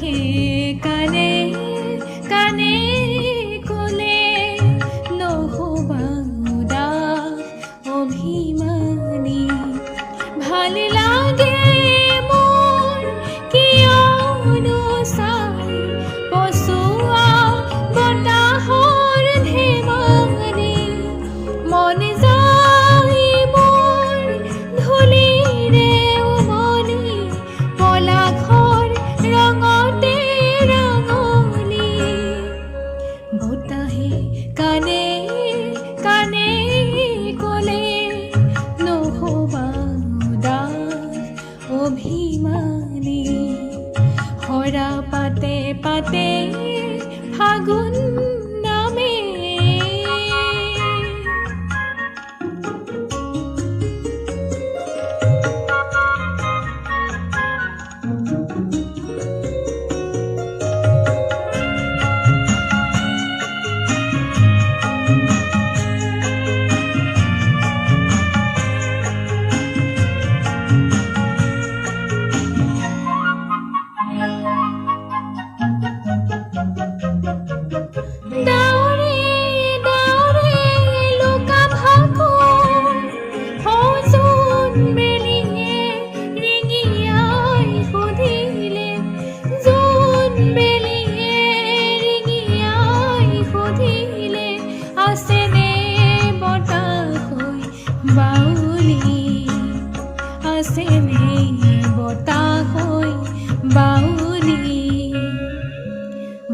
বতাহে কানে কানে কলে নহবা উদাস অভিমানী ভাল লাগে মোৰ কিয়নো চাই পচোৱা বতাহৰ ধেমালি মন যায় মোৰ ধূলিৰে উমলি পলাশৰ ৰঙতে ৰঙলি বতাহে কানে কানে কলে নহবা উদাস অভিমানী হৰা পাতে পাতে ফাগুন নামে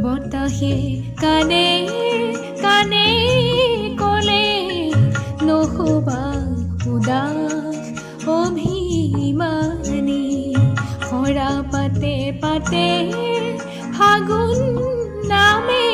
বতাহে কানে কানে কলে নহবা উদাস অভিমানী হৰা পাতে পাতে ফাগুন নামে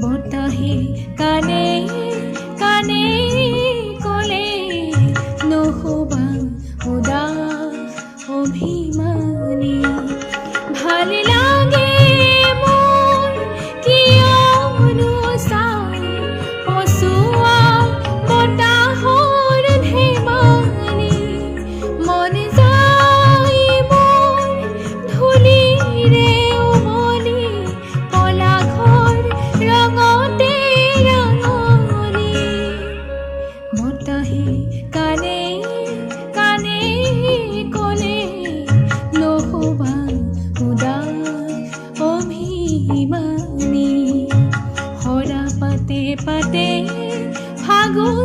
বতাহে কানে কানে কলে নহবা উদাস অভিমানী ভাল লাগে মোৰ কিয়নো চাই পচোৱা বতাহৰ ধেমালি মন যায় মোৰ ধূলিৰে উমলি পলাশৰ ৰঙতে ৰঙলি বতাহে কানে কানে কলে নহবা উদাস অভিমানী হৰা পাতে পাতে ফাগুন